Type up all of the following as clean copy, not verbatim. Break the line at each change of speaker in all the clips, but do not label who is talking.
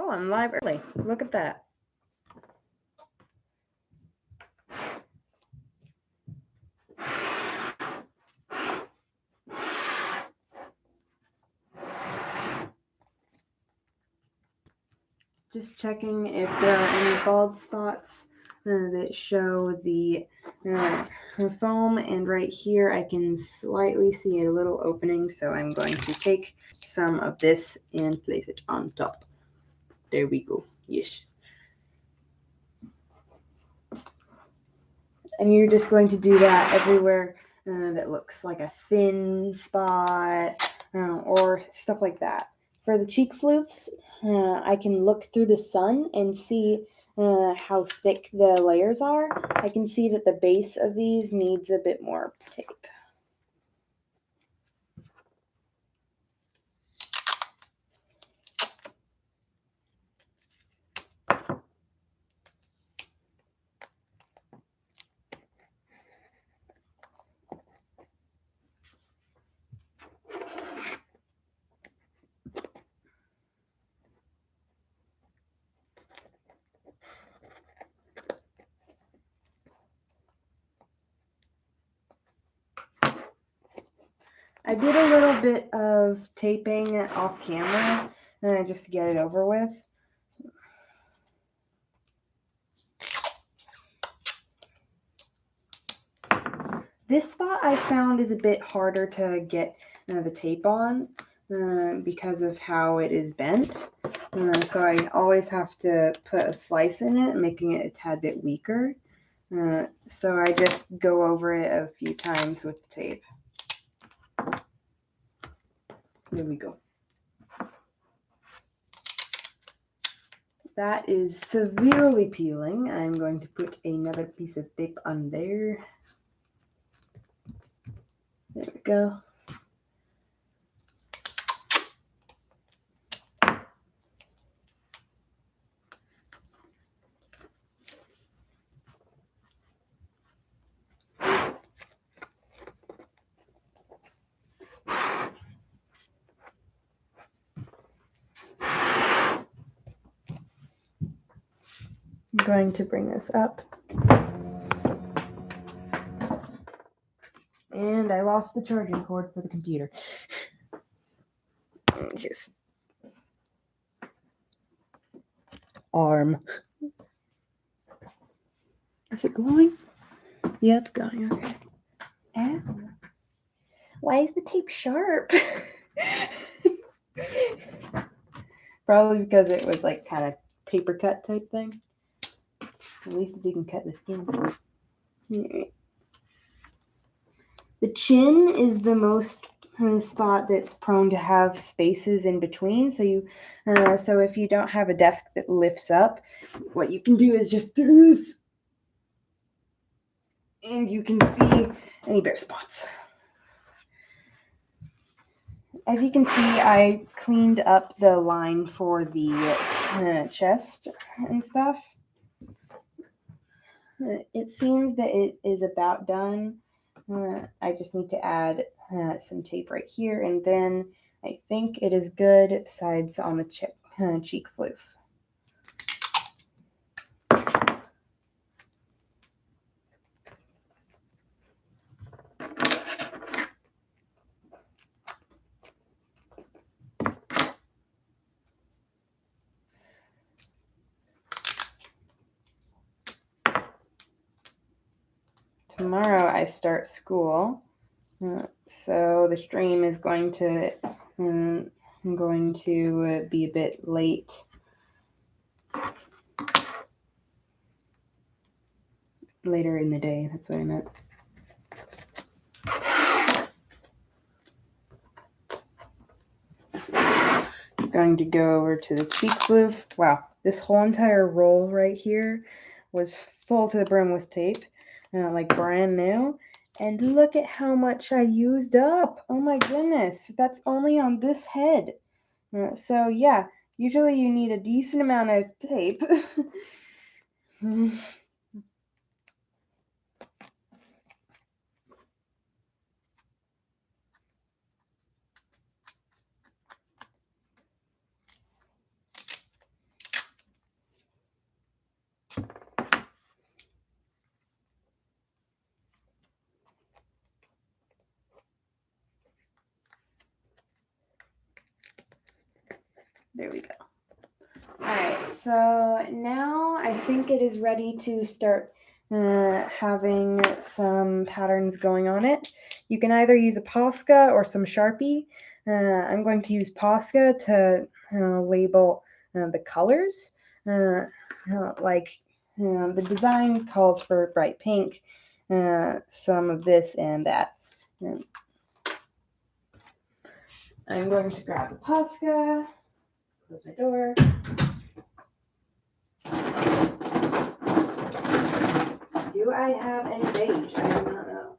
Oh, I'm live early. Look at that. Just checking if there are any bald spots that show the foam, and right here I can slightly see a little opening, so I'm going to take some of this and place it on top. There we go. Yes. And you're just going to do that everywhere that looks like a thin spot or stuff like that. For the cheek floofs, I can look through the sun and see how thick the layers are. I can see that the base of these needs a bit more tape. I did a little bit of taping off camera just to get it over with. This spot I found is a bit harder to get the tape on because of how it is bent. So I always have to put a slice in it, making it a tad bit weaker. So I just go over it a few times with the tape. There we go. That is severely peeling. I'm going to put another piece of tape on there. There we go. I'm going to bring this up. And I lost the charging cord for the computer. Just arm. Is it going? Yeah, it's going. Okay. Ow. Why is the tape sharp? Probably because it was like kind of paper cut type thing. At least if you can cut the skin. Right. The chin is the most spot that's prone to have spaces in between. So so if you don't have a desk that lifts up, what you can do is just do this, and you can see any bare spots. As you can see, I cleaned up the line for the chest and stuff. It seems that it is about done. I just need to add some tape right here, and then I think it is good sides on the cheek floof. Tomorrow I start school, so the stream is going to be a bit late. Later in the day, that's what I meant. I'm going to go over to the cheek floof. Wow, this whole entire roll right here was full to the brim with tape, like brand new. And look at how much I used up. Oh my goodness, that's only on this head. So yeah, usually you need a decent amount of tape. There we go. All right, so now I think it is ready to start having some patterns going on it. You can either use a Posca or some Sharpie. I'm going to use Posca to label the colors. Like the design calls for bright pink, some of this and that. I'm going to grab the Posca, close my door. Do I have any beige? I do not know.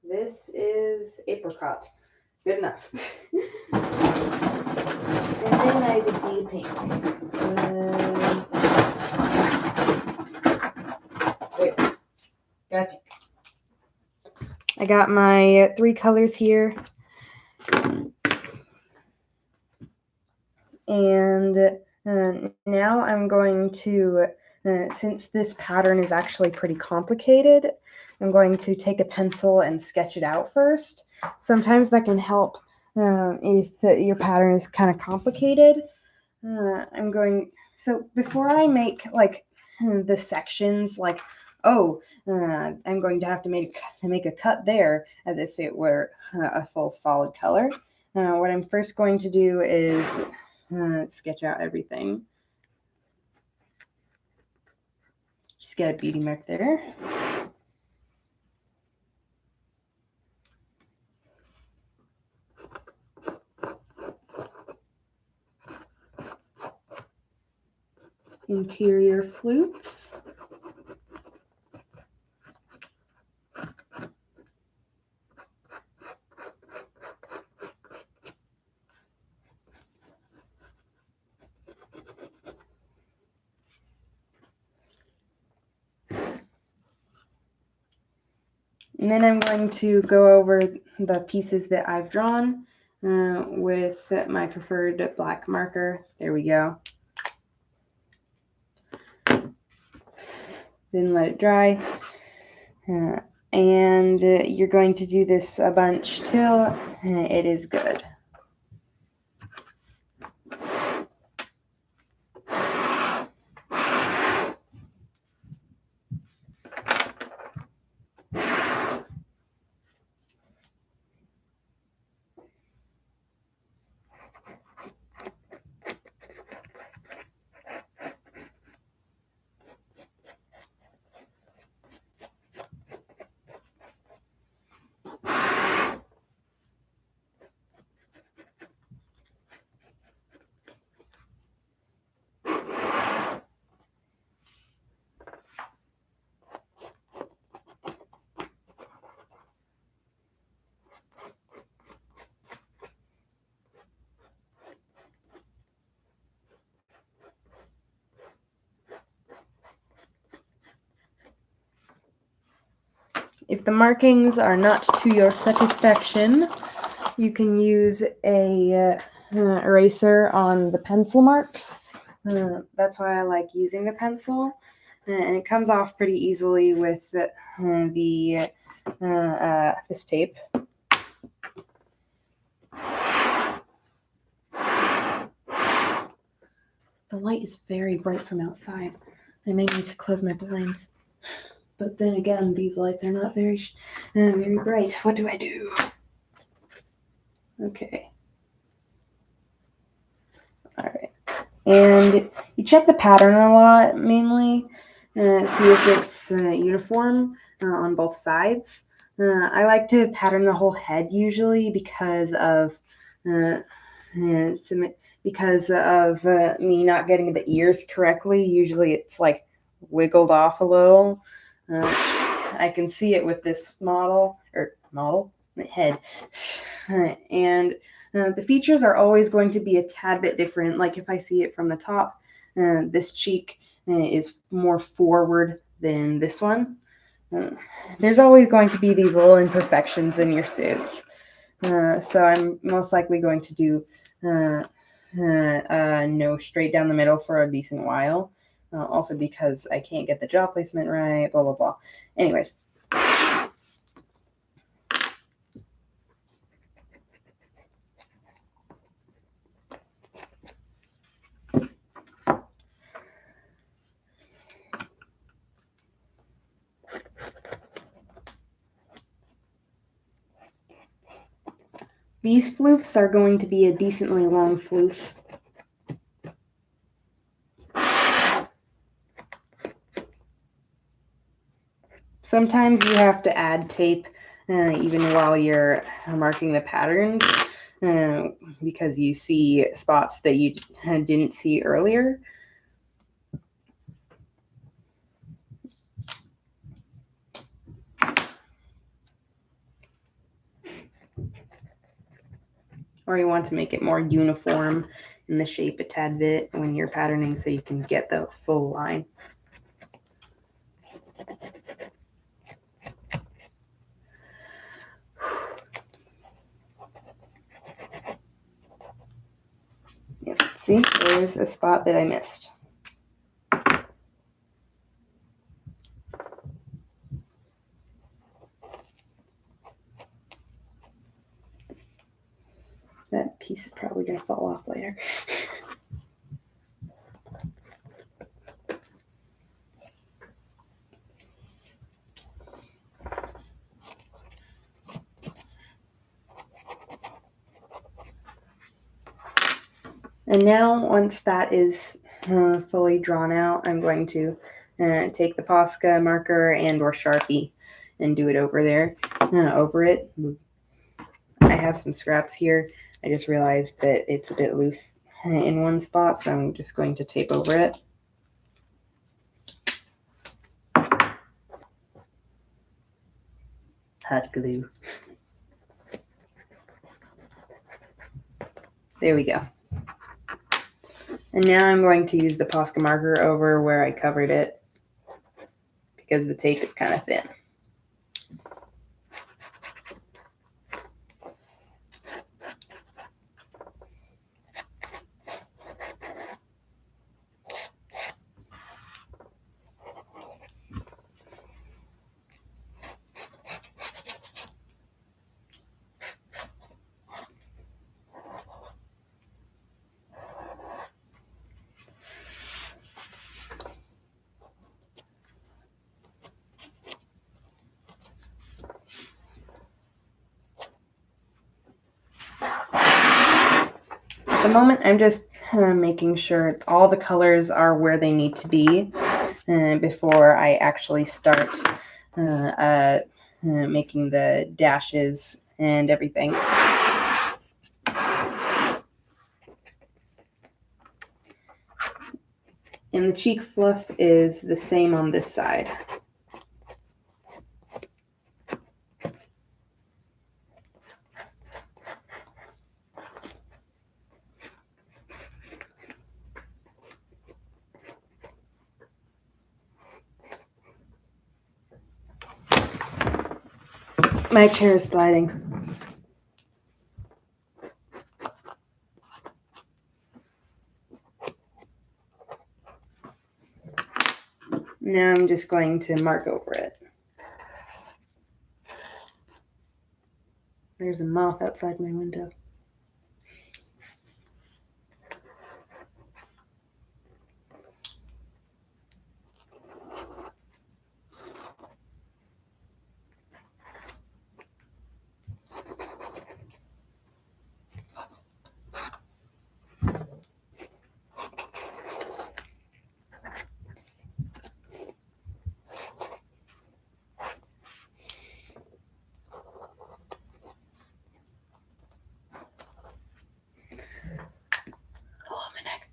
This is apricot. Good enough. And then I just need pink. Wait, got pink. I got my 3 colors here. And now I'm going to, since this pattern is actually pretty complicated, I'm going to take a pencil and sketch it out first. Sometimes that can help if your pattern is kind of complicated. So before I make like the sections, like, I'm going to have to make a cut there as if it were a full solid color. What I'm first going to do is sketch out everything. Just get a beauty mark there. Interior floofs. And then I'm going to go over the pieces that I've drawn with my preferred black marker. There we go. Then let it dry. And you're going to do this a bunch till it is good. If the markings are not to your satisfaction, you can use a eraser on the pencil marks. That's why I like using the pencil. And it comes off pretty easily with this tape. The light is very bright from outside. I may need to close my blinds. But then again, these lights are not very bright. What do I do? Okay. All right. And you check the pattern a lot, mainly. See if it's uniform on both sides. I like to pattern the whole head usually because of me not getting the ears correctly. Usually it's like wiggled off a little. I can see it with this head. And the features are always going to be a tad bit different. Like if I see it from the top, this cheek is more forward than this one. There's always going to be these little imperfections in your suits. So I'm most likely going to do no straight down the middle for a decent while. Also because I can't get the jaw placement right, blah, blah, blah. Anyways. These floofs are going to be a decently long floof. Sometimes you have to add tape even while you're marking the patterns because you see spots that you didn't see earlier. Or you want to make it more uniform in the shape a tad bit when you're patterning so you can get the full line. Yep, see, there's a spot that I missed. That piece is probably going to fall off later. And now, once that is fully drawn out, I'm going to take the Posca marker and or Sharpie and do it over there, over it. I have some scraps here. I just realized that it's a bit loose in one spot, so I'm just going to tape over it. Hot glue. There we go. And now I'm going to use the Posca marker over where I covered it because the tape is kind of thin. At the moment, I'm just making sure all the colors are where they need to be before I actually start making the dashes and everything. And the cheek fluff is the same on this side. My chair is sliding. Now I'm just going to mark over it. There's a moth outside my window. Oh, my neck.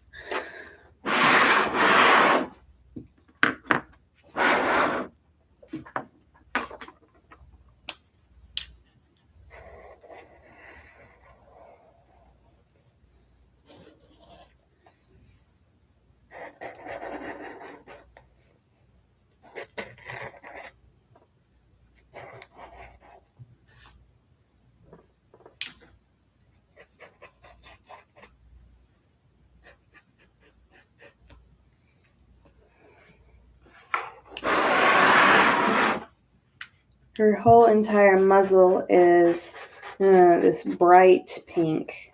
Her whole entire muzzle is this bright pink.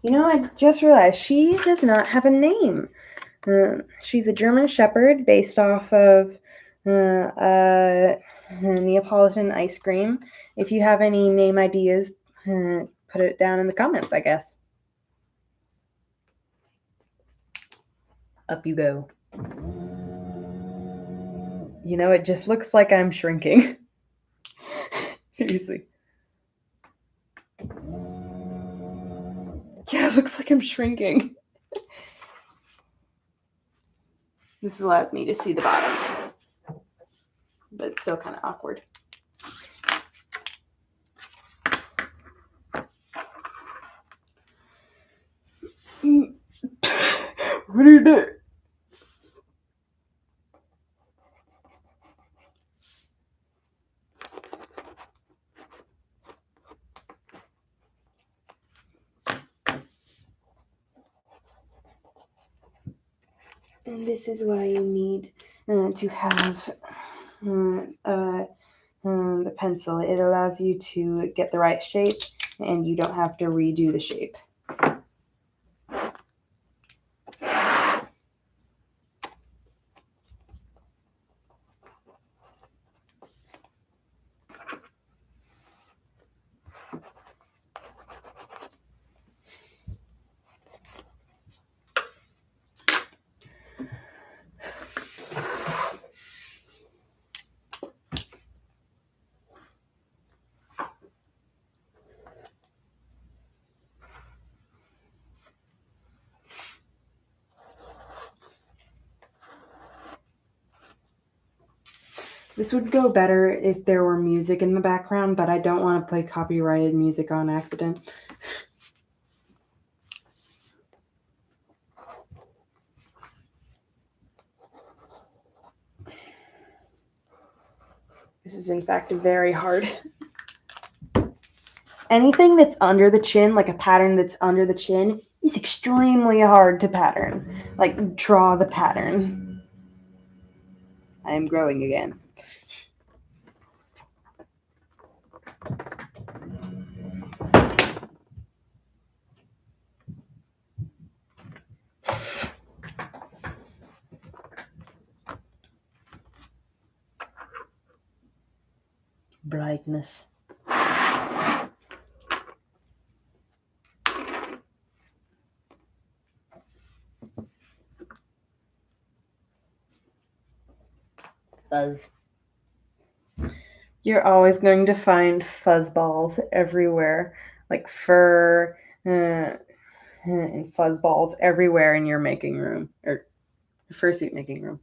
You know, I just realized she does not have a name. She's a German Shepherd based off of Neapolitan ice cream. If you have any name ideas, put it down in the comments, I guess. Up you go. You know, it just looks like I'm shrinking. Seriously. Yeah, it looks like I'm shrinking. This allows me to see the bottom, but it's still kind of awkward. What are you doing? And this is why you need to have the pencil. It allows you to get the right shape, and you don't have to redo the shape. This would go better if there were music in the background, but I don't want to play copyrighted music on accident. This is in fact very hard. Anything that's under the chin, like a pattern that's under the chin, is extremely hard to pattern. Like, draw the pattern. I am growing again. Brightness. Fuzz. You're always going to find fuzz balls everywhere, like fur and fuzz balls everywhere in your making room, or fursuit making room.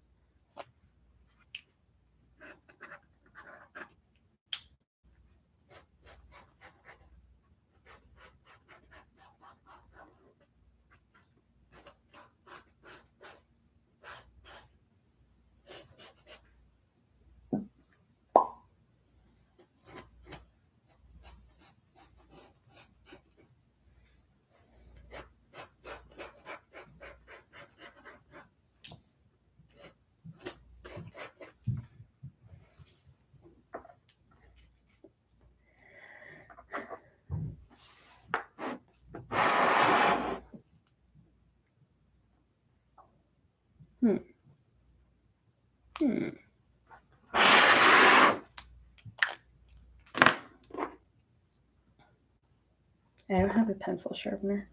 I don't have a pencil sharpener.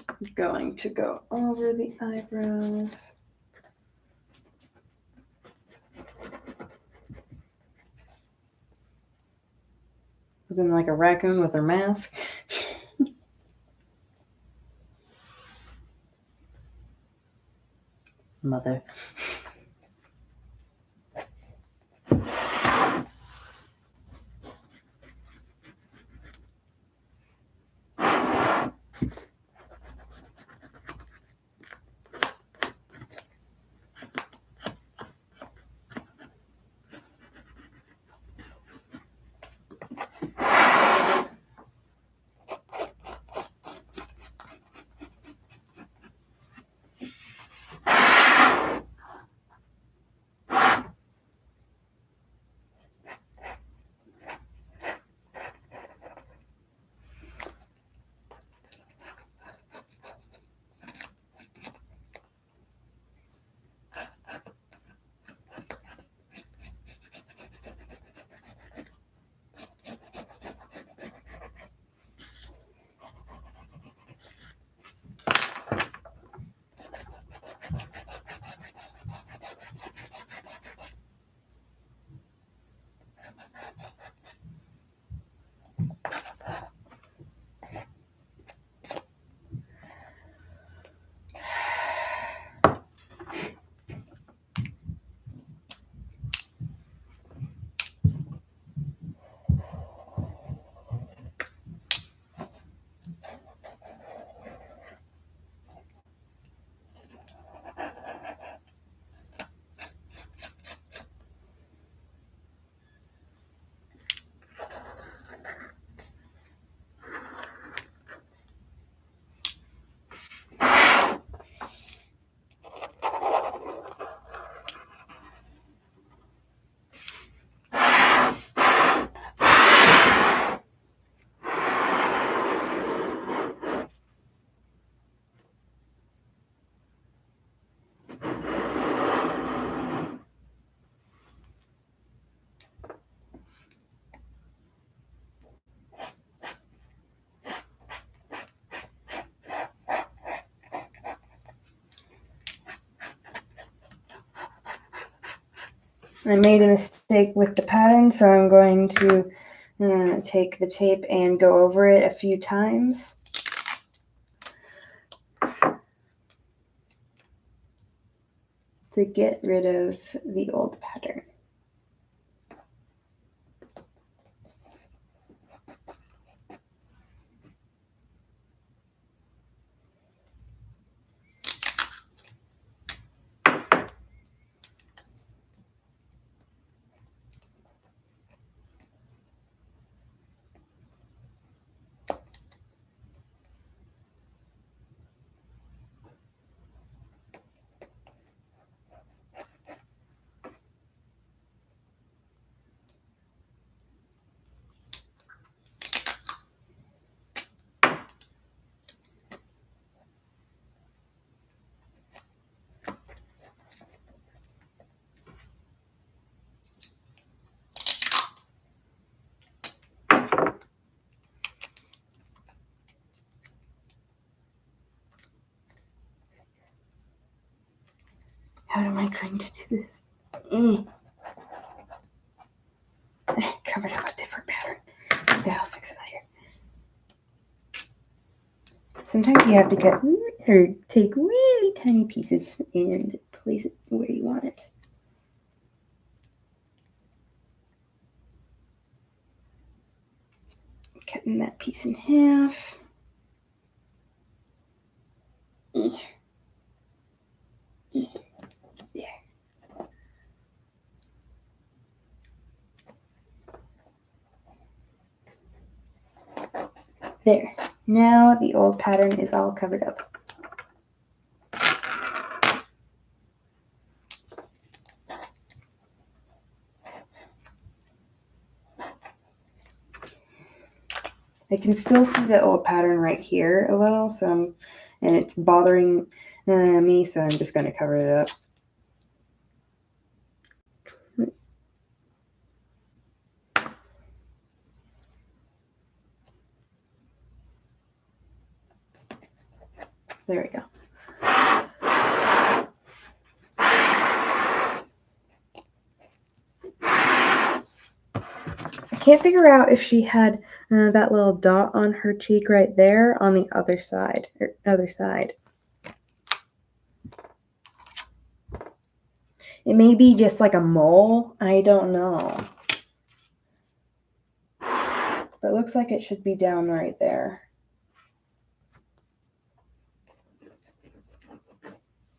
I'm going to go over the eyebrows. Looking like a raccoon with her mask. Mother. I made a mistake with the pattern, so I'm going to take the tape and go over it a few times. To get rid of the old pattern. How am I going to do this? I covered up a different pattern. Okay, I'll fix it later. Sometimes you have to cut or take really tiny pieces and place it where you want it. Cutting that piece in half. There. There. Now the old pattern is all covered up. I can still see the old pattern right here a little, and it's bothering me, so I'm just going to cover it up. There we go. I can't figure out if she had that little dot on her cheek right there on the other side. It may be just like a mole. I don't know. But it looks like it should be down right there.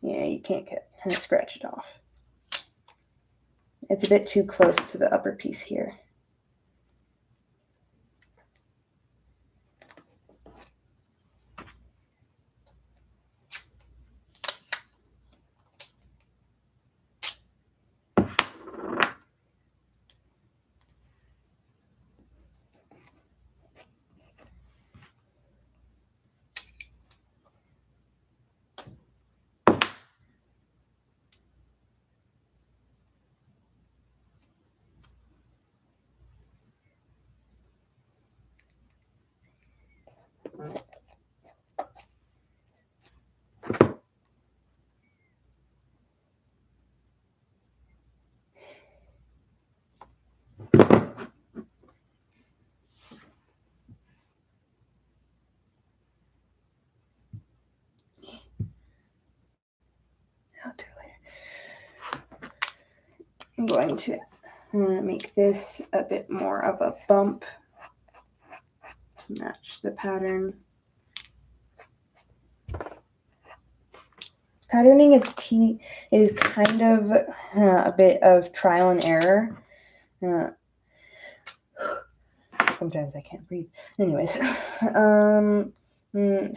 Yeah, you can't kind of scratch it off. It's a bit too close to the upper piece here. I'll do it later. I'm going to make this a bit more of a bump. Match the pattern. Patterning is kind of a bit of trial and error. Sometimes I can't breathe. Anyways,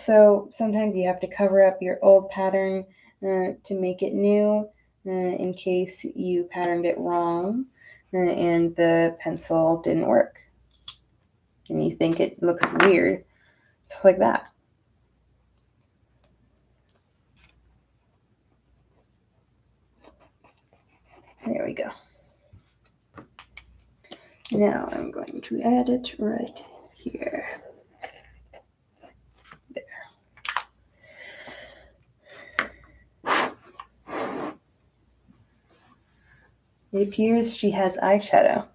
so sometimes you have to cover up your old pattern to make it new in case you patterned it wrong and the pencil didn't work. And you think it looks weird. Stuff like that. There we go. Now I'm going to add it right here. There. It appears she has eyeshadow.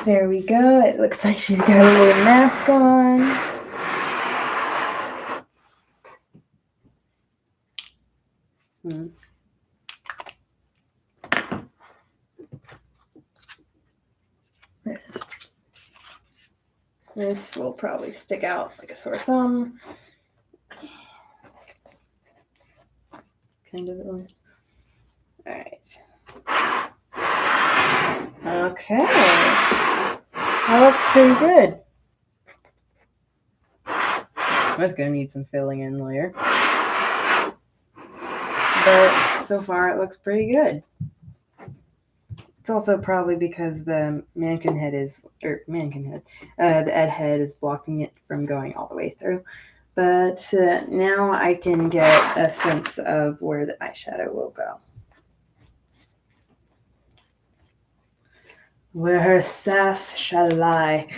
There we go. It looks like she's got a little mask on. This will probably stick out like a sore thumb. Kind of at least. All right. Okay. That looks pretty good. That's going to need some filling in later. But so far it looks pretty good. It's also probably because the the Ed head is blocking it from going all the way through. But now I can get a sense of where the eyeshadow will go. Where her sass shall lie.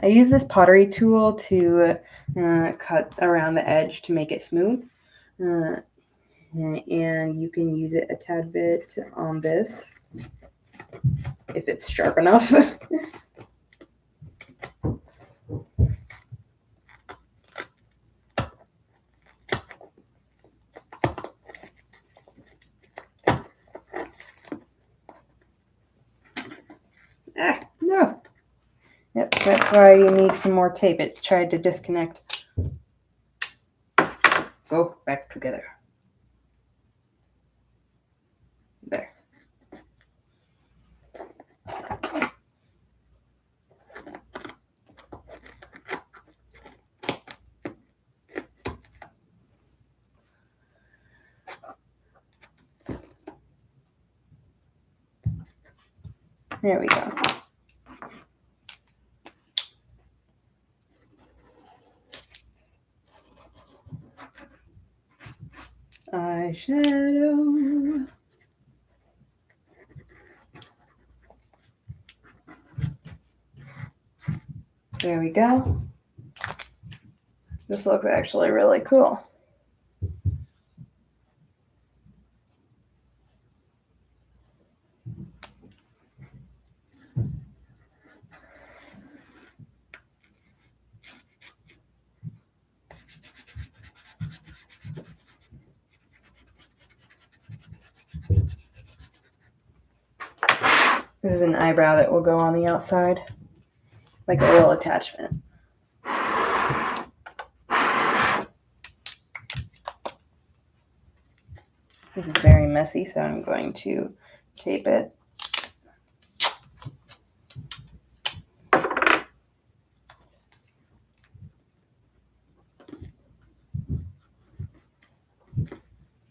I use this pottery tool to cut around the edge to make it smooth. And you can use it a tad bit on this if it's sharp enough. No. Yep, that's why you need some more tape. It's tried to disconnect. Go back together. There. There we go. Eyeshadow. There we go. This looks actually really cool. This is an eyebrow that will go on the outside, like a little attachment. This is very messy, so I'm going to tape it.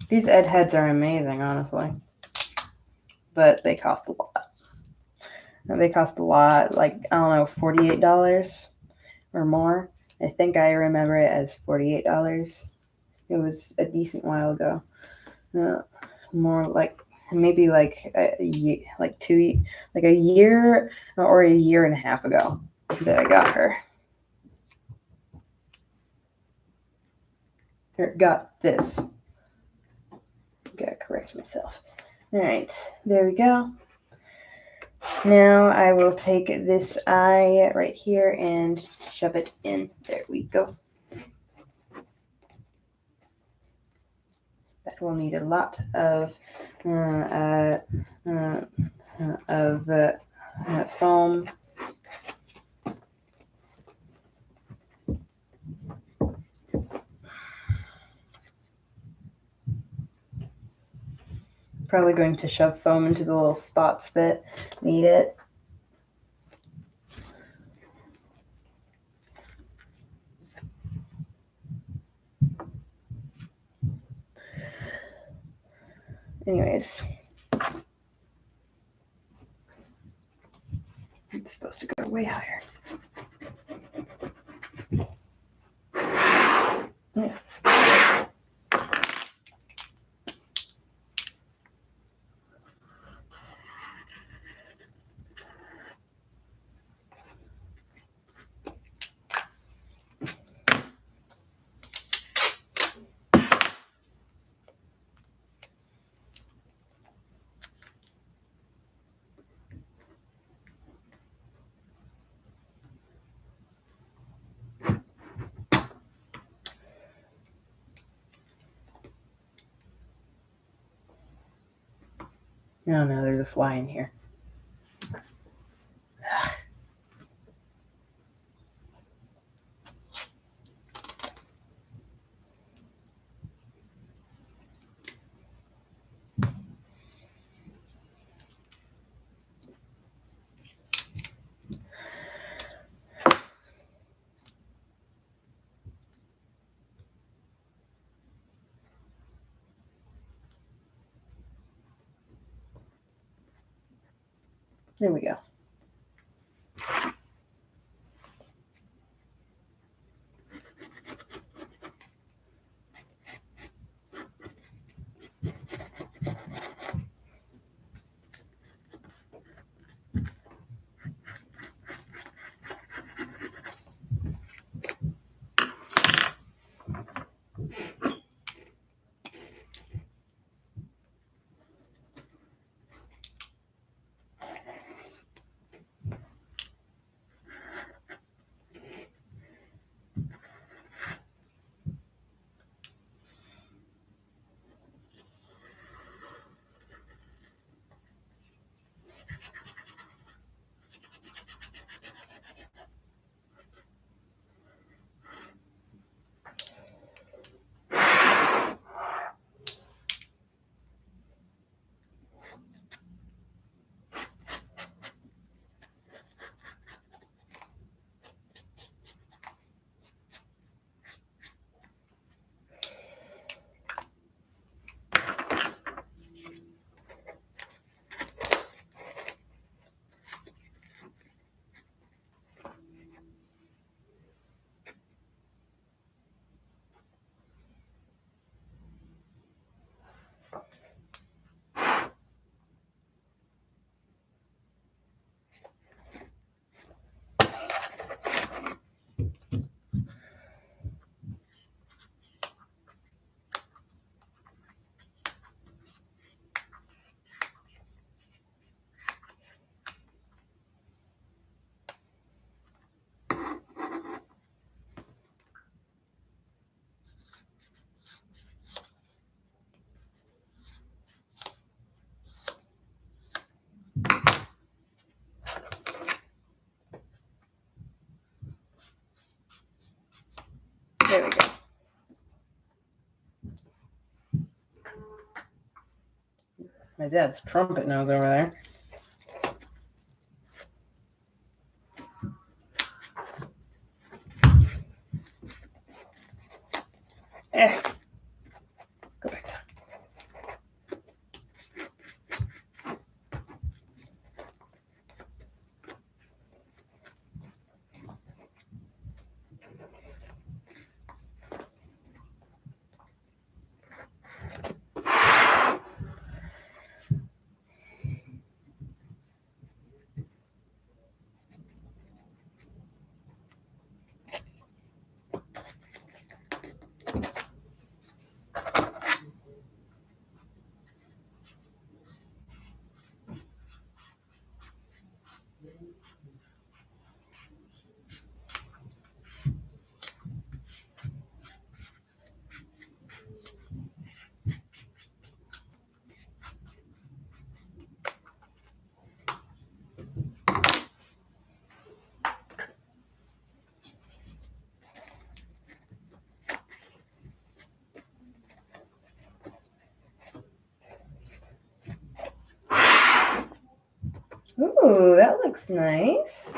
These Ed heads are amazing, honestly, but they cost a lot. They cost a lot, like, I don't know, $48 or more. I think I remember it as $48. It was a decent while ago. More like maybe like a year or a year and a half ago that I got her. Or got this. Gotta correct myself. All right, there we go. Now I will take this eye right here and shove it in. There we go. That will need a lot of foam. Probably going to shove foam into the little spots that need it. Anyways, it's supposed to go way higher. Yeah. Oh no, there's a fly in here. There we go. There we go. My dad's trumpet nose over there. Go back down. Ooh, that looks nice.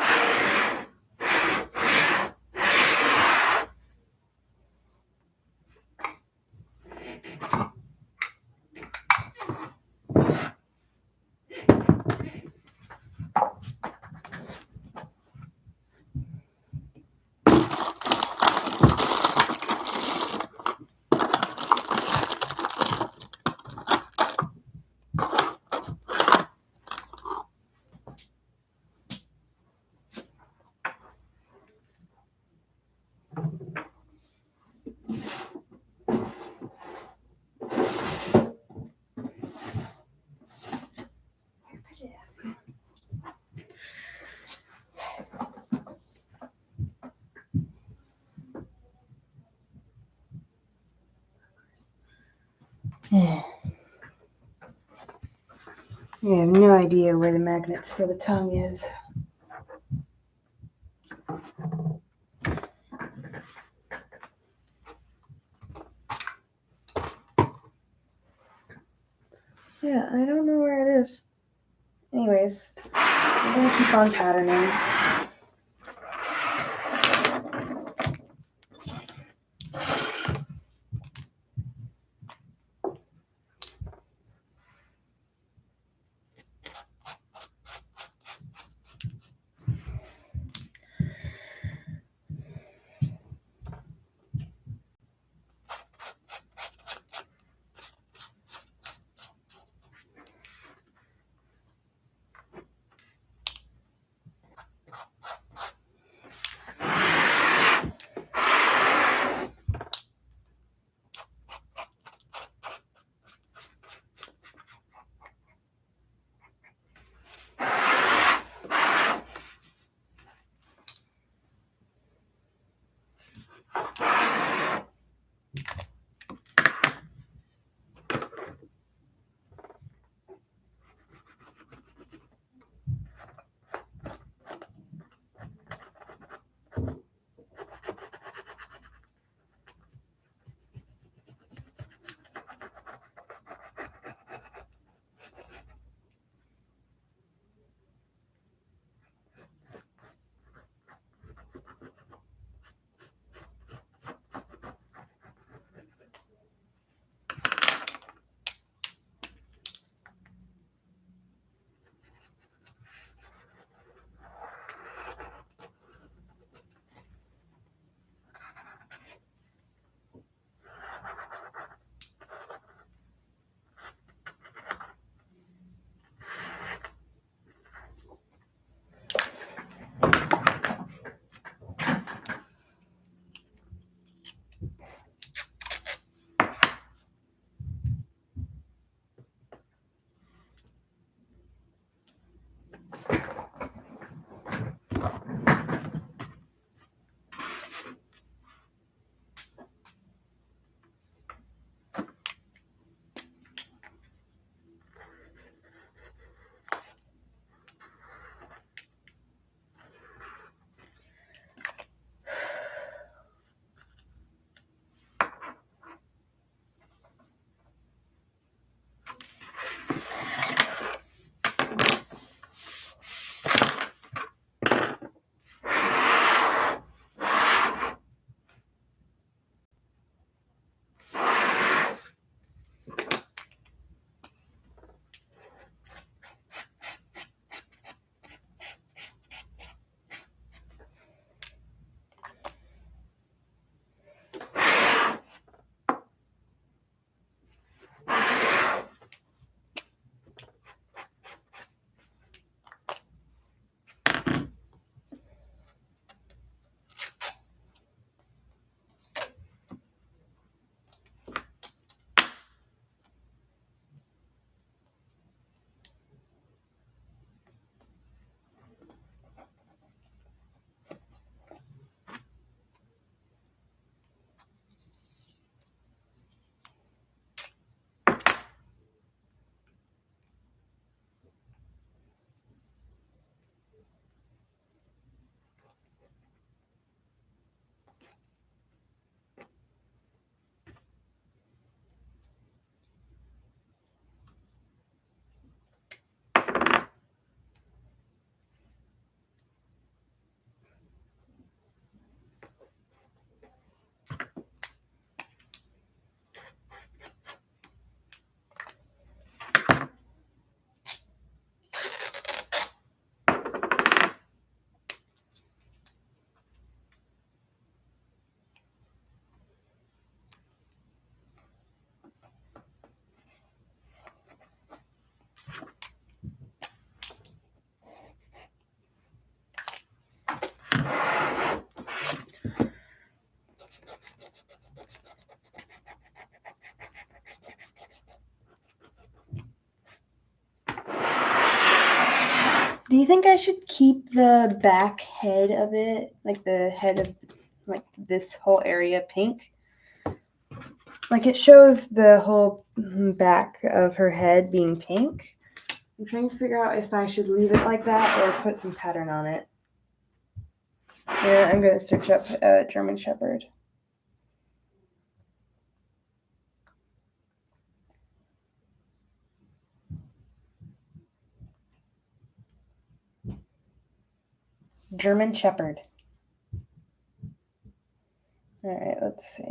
I have no idea where the magnets for the tongue is. Yeah, I don't know where it is. Anyways, I'm gonna keep on patterning. Do you think I should keep the back head of it, like the head of like this whole area pink? Like it shows the whole back of her head being pink. I'm trying to figure out if I should leave it like that or put some pattern on it. Yeah, I'm going to search up German Shepherd. German Shepherd. All right, let's see.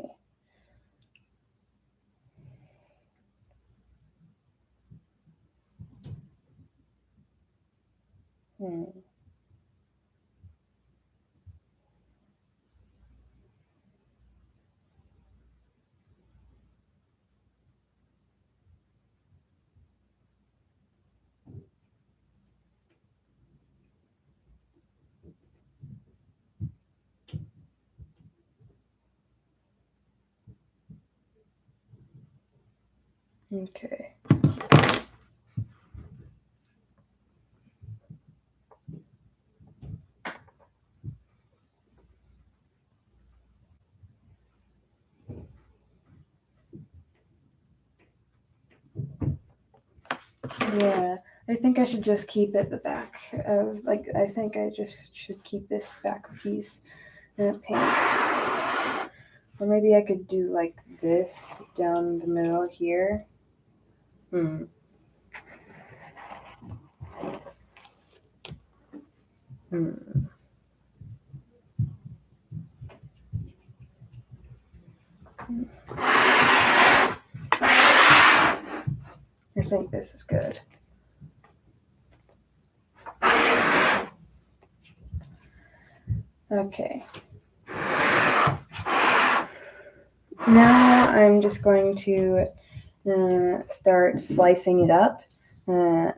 Okay. Yeah, I think I should just keep it the back of, like, I think I just should keep this back piece pink. Or maybe I could do like this down the middle here. I think this is good. Okay. Now I'm just going to start slicing it up and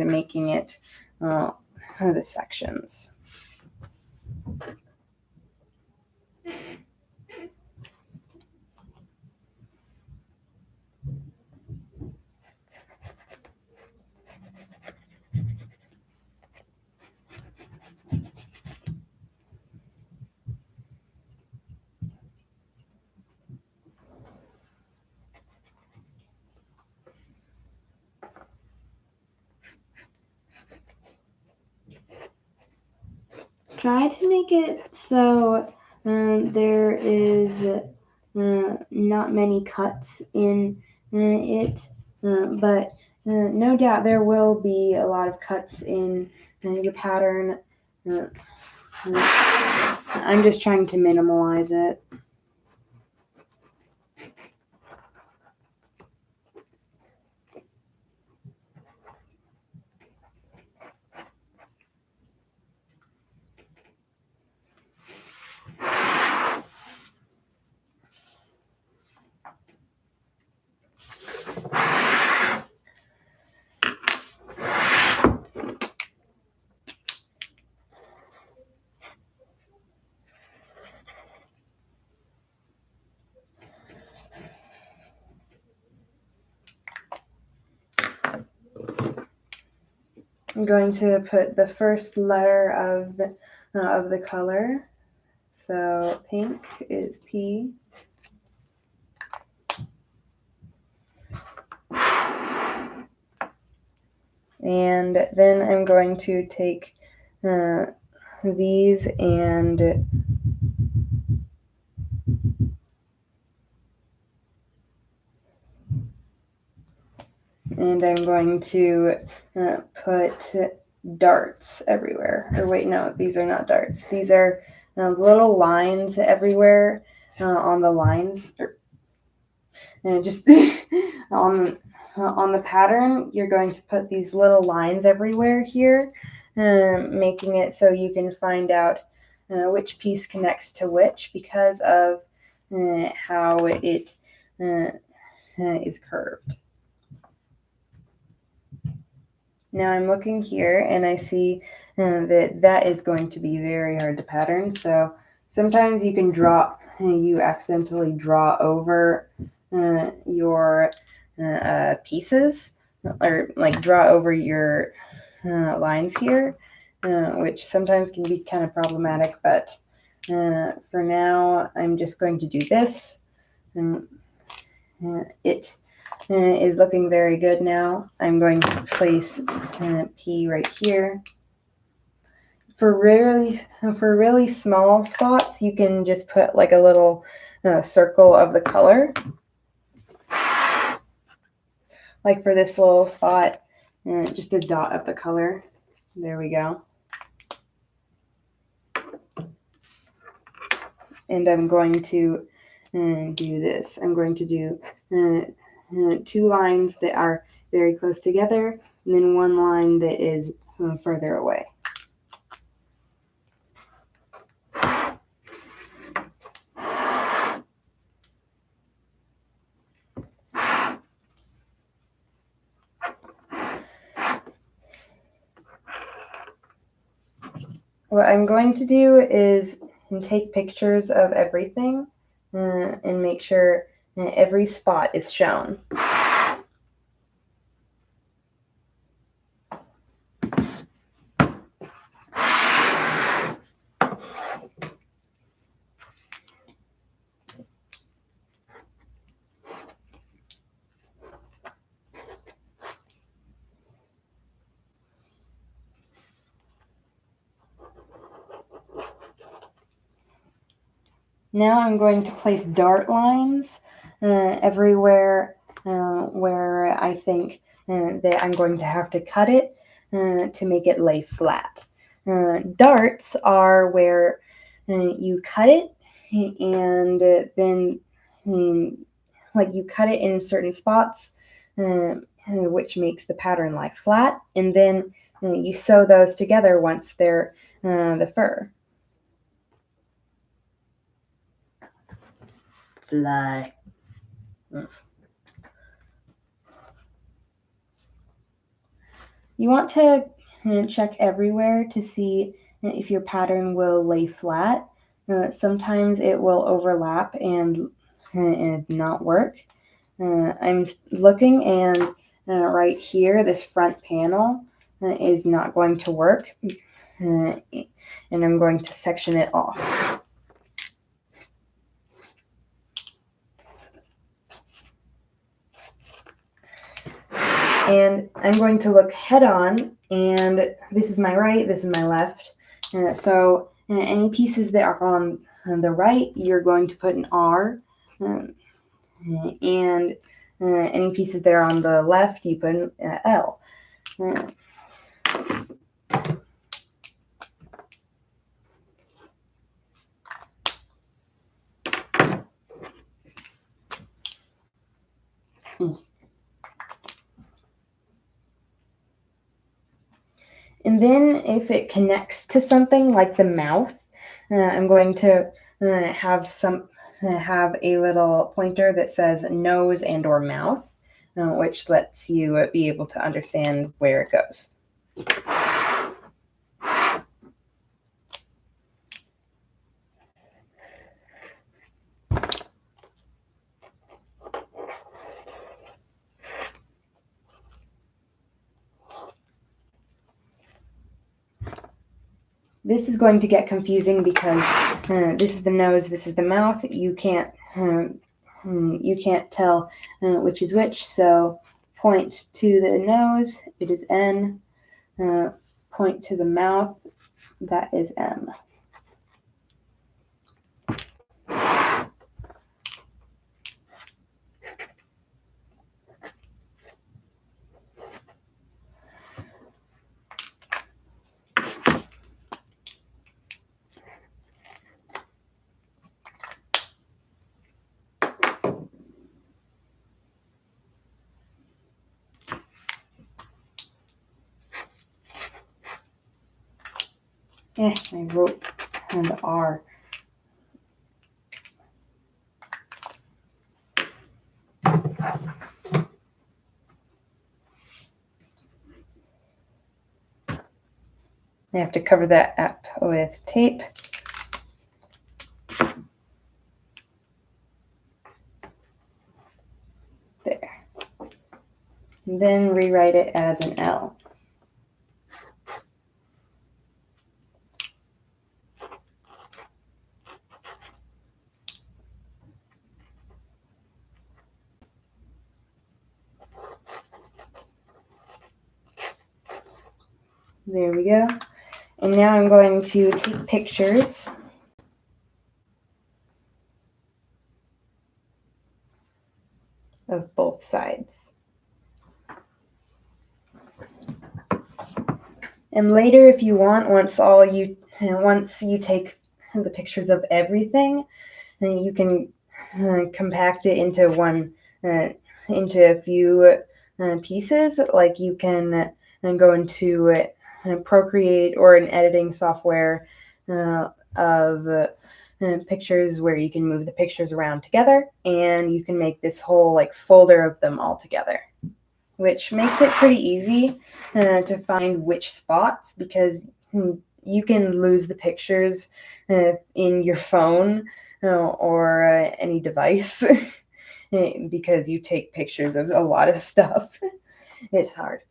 making it the sections. Try to make it so there is not many cuts in it, but no doubt there will be a lot of cuts in your pattern. I'm just trying to minimize it. I'm going to put the first letter of the color. So pink is P. And then I'm going to take these and I'm going to put darts everywhere. Or wait, no, these are not darts. These are little lines everywhere on the lines. And just on the pattern, you're going to put these little lines everywhere here, making it so you can find out which piece connects to which because of how it is curved. Now I'm looking here and I see that is going to be very hard to pattern. So sometimes you can you accidentally draw over your pieces, or like draw over your lines here, which sometimes can be kind of problematic, but for now, I'm just going to do this. It is looking very good now. I'm going to place P right here. For really small spots, you can just put like a little circle of the color. Like for this little spot, just a dot of the color. There we go. And I'm going to do this. I'm going to do 2 lines that are very close together, and then 1 line that is further away. What I'm going to do is take pictures of everything and make sure every spot is shown. Now I'm going to place dart lines everywhere where I think that I'm going to have to cut it to make it lay flat. Darts are where you cut it and then like you cut it in certain spots, which makes the pattern lie flat, and then you sew those together once they're the fur. Fly. You want to check everywhere to see if your pattern will lay flat. Sometimes it will overlap and not work. I'm looking, and right here, this front panel is not going to work, and I'm going to section it off. And I'm going to look head on, and this is my right, this is my left. So any pieces that are on the right, you're going to put an R, and any pieces that are on the left, you put an L. And then if it connects to something like the mouth, I'm going to have a little pointer that says nose and or mouth, which lets you be able to understand where it goes. This is going to get confusing because this is the nose, this is the mouth. You can't tell which is which. So point to the nose, it is N. Point to the mouth, that is M. I wrote an R. I have to cover that up with tape. There. And then rewrite it as an L. There we go. And now I'm going to take pictures. Of both sides. And later, if you want, once you take the pictures of everything, then you can compact it into into a few pieces. Like you can go into Procreate or an editing software of pictures where you can move the pictures around together, and you can make this whole like folder of them all together, which makes it pretty easy to find which spots, because you can lose the pictures in your phone or any device because you take pictures of a lot of stuff. It's hard.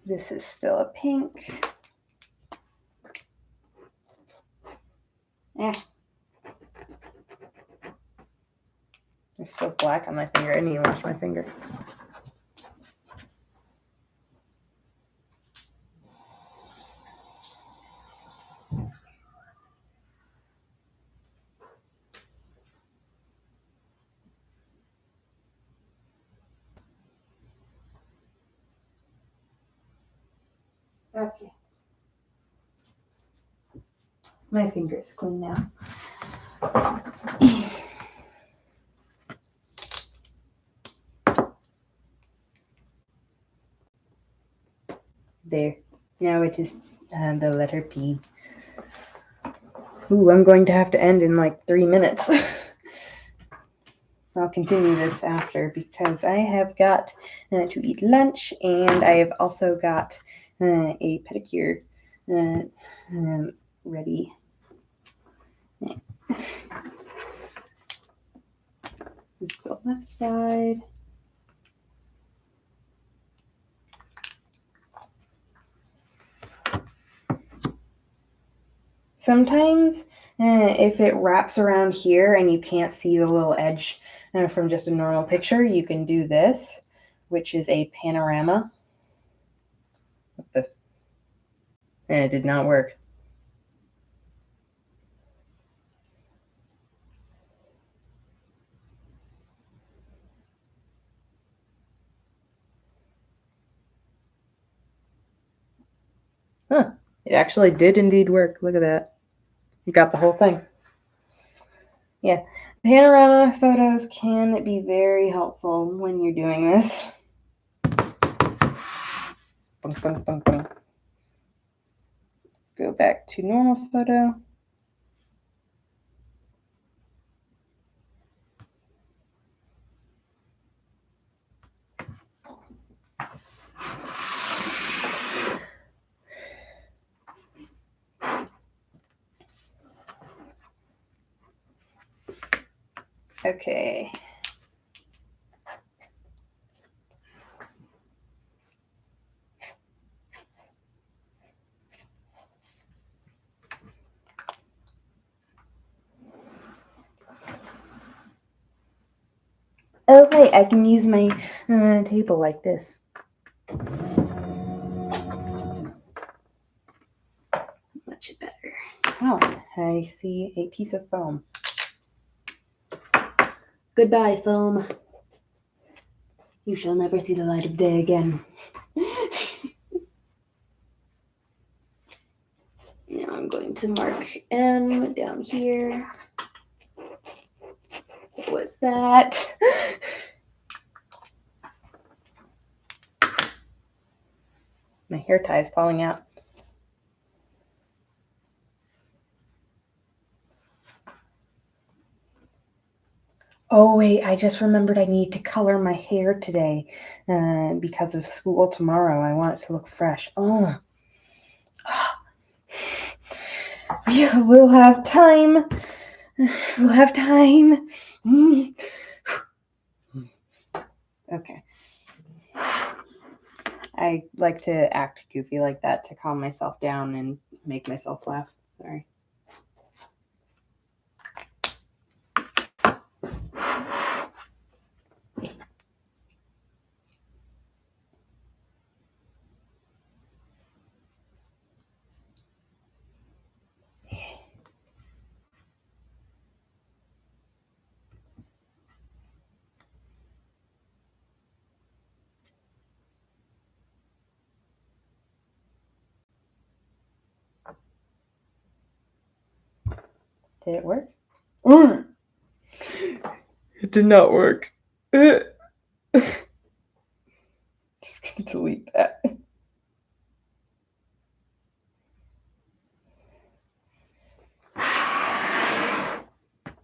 This is still a pink. There's still black on my finger. I need to wash my finger. Okay. My finger's clean now. There. Now it is the letter P. Ooh, I'm going to have to end in like 3 minutes. I'll continue this after because I have got to eat lunch, and I have also got a pedicure ready. Just the left side. Sometimes if it wraps around here and you can't see the little edge from just a normal picture, you can do this, which is a panorama. And it did not work. Huh. It actually did indeed work. Look at that. You got the whole thing. Yeah. Panorama photos can be very helpful when you're doing this. Bung, bung, bung, bung. Go back to normal photo. Okay. Oh, wait, I can use my table like this. Much better. Oh, I see a piece of foam. Goodbye, foam. You shall never see the light of day again. Now I'm going to mark M down here. What was that? My hair tie is falling out. Oh, wait, I just remembered I need to color my hair today because of school tomorrow. I want it to look fresh. Oh. We'll have time. We'll have time. Okay. I like to act goofy like that to calm myself down and make myself laugh. Sorry. Did it work? It did not work. Just gonna delete that.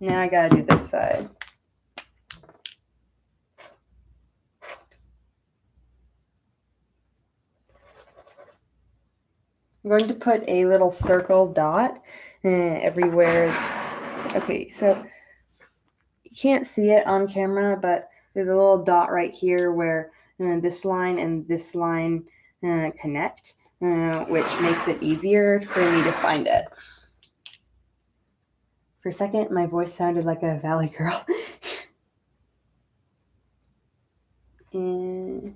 Now I gotta do this side. I'm going to put a little circle dot everywhere. Okay, so you can't see it on camera, but there's a little dot right here where this line and this line connect, which makes it easier for me to find it. For a second, my voice sounded like a Valley Girl. And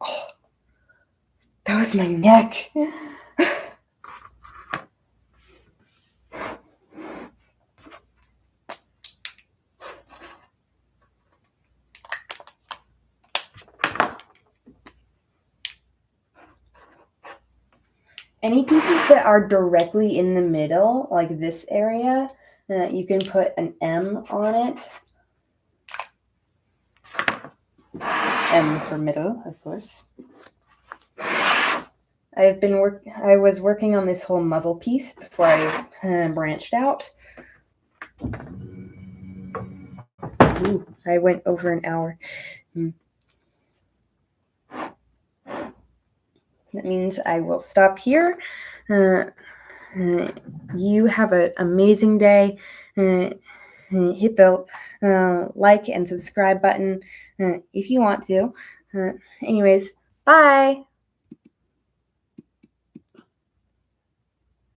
oh, that was my neck. Any pieces that are directly in the middle, like this area, you can put an M on it. M for middle, of course. I was working on this whole muzzle piece before I branched out. Ooh, I went over an hour. That means I will stop here. You have an amazing day. Hit the like and subscribe button if you want to. Anyways, bye.